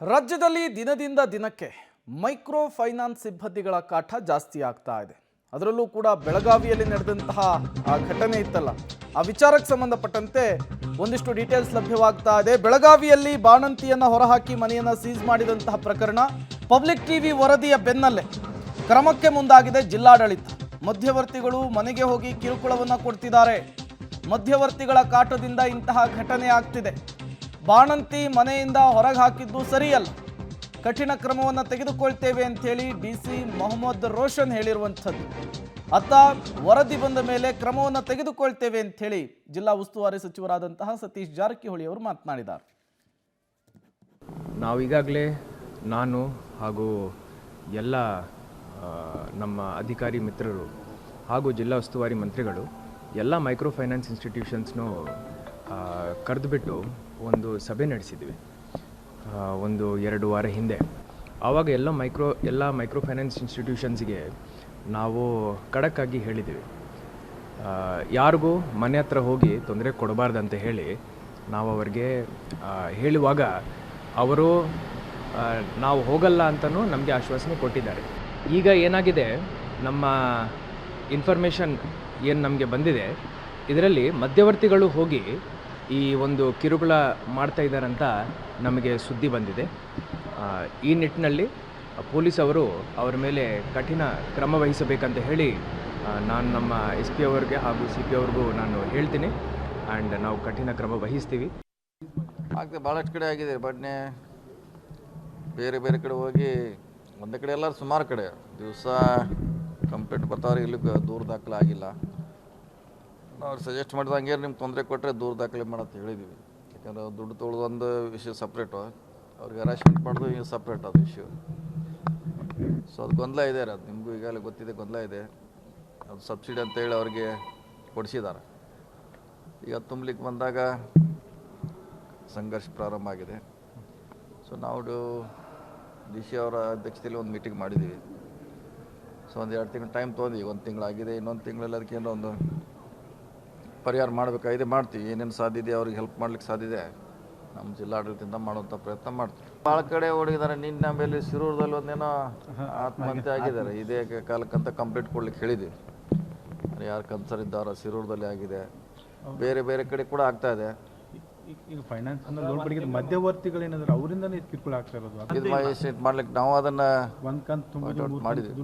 ರಾಜ್ಯದಲ್ಲಿ ದಿನದಿಂದ ದಿನಕ್ಕೆ ಮೈಕ್ರೋ ಫೈನಾನ್ಸ್ ಸಿಬ್ಬಂದಿಗಳ ಕಾಟ ಜಾಸ್ತಿ ಆಗ್ತಾ ಇದೆ. ಅದರಲ್ಲೂ ಕೂಡ ಬೆಳಗಾವಿಯಲ್ಲಿ ನಡೆದಂತಹ ಆ ಘಟನೆ ಇತ್ತಲ್ಲ, ಆ ವಿಚಾರಕ್ಕೆ ಸಂಬಂಧಪಟ್ಟಂತೆ ಒಂದಿಷ್ಟು ಡೀಟೇಲ್ಸ್ ಲಭ್ಯವಾಗ್ತಾ ಇದೆ. ಬೆಳಗಾವಿಯಲ್ಲಿ ಬಾಣಂತಿಯನ್ನು ಹೊರಹಾಕಿ ಮನೆಯನ್ನು ಸೀಸ್ ಮಾಡಿದಂತಹ ಪ್ರಕರಣ ಪಬ್ಲಿಕ್ ಟಿವಿ ವರದಿಯ ಬೆನ್ನಲ್ಲೇ ಕ್ರಮಕ್ಕೆ ಮುಂದಾಗಿದೆ ಜಿಲ್ಲಾಡಳಿತ. ಮಧ್ಯವರ್ತಿಗಳು ಮನೆಗೆ ಹೋಗಿ ಕಿರುಕುಳವನ್ನು ಕೊಡ್ತಿದ್ದಾರೆ. ಮಧ್ಯವರ್ತಿಗಳ ಕಾಟದಿಂದ ಇಂತಹ ಘಟನೆ ಆಗ್ತಿದೆ. ಬಾಣಂತಿ ಮನೆಯಿಂದ ಹೊರಗೆ ಹಾಕಿದ್ದು ಸರಿಯಲ್ಲ, ಕಠಿಣ ಕ್ರಮವನ್ನು ತೆಗೆದುಕೊಳ್ತೇವೆ ಅಂತ ಹೇಳಿ ಡಿಸಿ ಮೊಹಮ್ಮದ್ ರೋಷನ್ ಹೇಳಿರುವಂಥದ್ದು. ಅತ್ತ ವರದಿ ಬಂದ ಮೇಲೆ ಕ್ರಮವನ್ನು ತೆಗೆದುಕೊಳ್ತೇವೆ ಅಂತ ಹೇಳಿ ಜಿಲ್ಲಾ ಉಸ್ತುವಾರಿ ಸಚಿವರಾದಂತಹ ಸತೀಶ್ ಜಾರಕಿಹೊಳಿ ಅವರು ಮಾತನಾಡಿದ್ದಾರೆ. ನಾವೀಗಾಗಲೇ ನಾನು ಹಾಗೂ ಎಲ್ಲ ನಮ್ಮ ಅಧಿಕಾರಿ ಮಿತ್ರರು ಹಾಗೂ ಜಿಲ್ಲಾ ಉಸ್ತುವಾರಿ ಮಂತ್ರಿಗಳು ಎಲ್ಲ ಮೈಕ್ರೋ ಫೈನಾನ್ಸ್ ಇನ್ಸ್ಟಿಟ್ಯೂಷನ್ಸ್ನೂ ಕರೆದುಬಿಟ್ಟು ಒಂದು ಸಭೆ ನಡೆಸಿದ್ವಿ ಒಂದು 2 ವಾರ ಹಿಂದೆ. ಆವಾಗ ಎಲ್ಲ ಮೈಕ್ರೋ ಫೈನಾನ್ಸ್ ಇನ್ಸ್ಟಿಟ್ಯೂಷನ್ಸ್ಗೆ ನಾವು ಖಡಕ್ಕಾಗಿ ಹೇಳಿದ್ದೀವಿ, ಯಾರಿಗೂ ಮನೆ ಹತ್ರ ಹೋಗಿ ತೊಂದರೆ ಕೊಡಬಾರ್ದಂತ ಹೇಳಿ ನಾವು ಅವ್ರಿಗೆ ಹೇಳುವಾಗ ಅವರು ನಾವು ಹೋಗಲ್ಲ ಅಂತಲೂ ನಮಗೆ ಆಶ್ವಾಸನೆ ಕೊಟ್ಟಿದ್ದಾರೆ. ಈಗ ಏನಾಗಿದೆ, ನಮ್ಮ ಇನ್ಫಾರ್ಮೇಷನ್ ಏನು ನಮಗೆ ಬಂದಿದೆ, ಇದರಲ್ಲಿ ಮಧ್ಯವರ್ತಿಗಳು ಹೋಗಿ ಈ ಒಂದು ಕಿರುಕುಳ ಮಾಡ್ತಾ ಇದ್ದಾರಂತ ನಮಗೆ ಸುದ್ದಿ ಬಂದಿದೆ. ಈ ನಿಟ್ಟಿನಲ್ಲಿ ಪೊಲೀಸ್ ಅವರು ಅವರ ಮೇಲೆ ಕಠಿಣ ಕ್ರಮ ವಹಿಸಬೇಕಂತ ಹೇಳಿ ನಾನು ನಮ್ಮ SP ಅವರಿಗೆ ಹಾಗೂ CP ಅವ್ರಿಗೂ ನಾನು ಹೇಳ್ತೀನಿ. ಆ್ಯಂಡ್ ನಾವು ಕಠಿಣ ಕ್ರಮ ವಹಿಸ್ತೀವಿ. ಆಗ್ತದೆ, ಭಾಳಷ್ಟು ಕಡೆ ಆಗಿದೆ. ಬಟ್ನೆ ಬೇರೆ ಬೇರೆ ಕಡೆ ಹೋಗಿ ಒಂದೇ ಕಡೆ ಎಲ್ಲ ಸುಮಾರು ಕಡೆ ದಿವಸ ಕಂಪ್ಲೇಂಟ್ ಬರ್ತಾವ್ರೆ. ಇಲ್ಲಿ ದೂರ ದಾಖಲೆ ಆಗಿಲ್ಲ. ನಾವು ಸಜೆಸ್ಟ್ ಮಾಡಿದ ಹಂಗೆ ನಿಮ್ಗೆ ತೊಂದರೆ ಕೊಟ್ಟರೆ ದೂರ ದಾಖಲೆ ಮಾಡಂತ ಹೇಳಿದ್ದೀವಿ. ಯಾಕಂದರೆ ದುಡ್ಡು ತೊಗೊಳ್ಳೋದೊಂದು ವಿಷಯ ಸಪ್ರೇಟು, ಅವ್ರಿಗೆ ಹರಾಸ್ಮೆಂಟ್ ಮಾಡೋದು ಈಗ ಸಪ್ರೇಟ್ ಅದು ಇಶ್ಯೂ. ಸೊ ಅದು ಗೊಂದಲ ಇದೆ, ಅದು ನಿಮಗೂ ಈಗಾಗಲೇ ಗೊತ್ತಿದೆ, ಗೊಂದಲ ಇದೆ. ಅದು ಸಬ್ಸಿಡಿ ಅಂತೇಳಿ ಅವ್ರಿಗೆ ಕೊಡಿಸಿದ್ದಾರೆ. ಈಗ ತುಂಬಲಿಕ್ಕೆ ಬಂದಾಗ ಸಂಘರ್ಷ ಪ್ರಾರಂಭ ಆಗಿದೆ. ಸೊ ನಾವು DC ಅವರ ಅಧ್ಯಕ್ಷತೆಯಲ್ಲಿ ಒಂದು ಮೀಟಿಂಗ್ ಮಾಡಿದ್ದೀವಿ. ಸೊ ಒಂದು 2 ತಿಂಗಳು ಟೈಮ್ ತೊಗೊಂಡಿವಿ. 1 ತಿಂಗಳಾಗಿದೆ, ಇನ್ನೊಂದು ತಿಂಗಳಲ್ಲಿ ಅದಕ್ಕೆ ಏನೋ ಒಂದು ಪರಿಹಾರ ಮಾಡಬೇಕಾಗಿದೆ, ಮಾಡ್ತೀವಿ. ಏನೇನು ಸಾಧ್ಯ ಇದೆ ಅವ್ರಿಗೆ ಹೆಲ್ಪ್ ಮಾಡ್ಲಿಕ್ಕೆ ಸಾಧ್ಯ ಇದೆ, ನಮ್ಮ ಜಿಲ್ಲಾಡಳಿತದಿಂದ ಮಾಡುವಂಥ ಪ್ರಯತ್ನ ಮಾಡ್ತೀವಿ. ಭಾಳ ಕಡೆ ಓಡಿದ್ದಾರೆ. ನಿನ್ನೆ ಆಮೇಲೆ ಶಿರೂರದಲ್ಲಿ ಒಂದೇನೋ ಆತ್ಮಹತ್ಯೆ ಆಗಿದ್ದಾರೆ. ಇದೇ ಕಾಲಕ್ಕಂತ ಕಂಪ್ಲೇಂಟ್ ಕೊಡ್ಲಿಕ್ಕೆ ಹೇಳಿದ್ವಿ. ಯಾರು ಕನ್ಸರ್ ಇದ್ದಾರೋ ಶಿರೂರದಲ್ಲಿ ಆಗಿದೆ, ಬೇರೆ ಬೇರೆ ಕಡೆ ಕೂಡ ಆಗ್ತಾ ಇದೆ. ಈಗ ಫೈನಾನ್ಸ್ ಮಧ್ಯವರ್ತಿಗಳೇನಾದ್ರೆ ಅವರಿಂದನೇ ಕಿರುಕುಳ ಆಗ್ತಾ ಇರೋದು. ಇದು ಮಾಡ್ಲಿಕ್ಕೆ ನಾವು ಅದನ್ನು ಒಂದು ಕಂತು ಮಾಡಿದ್ವಿ.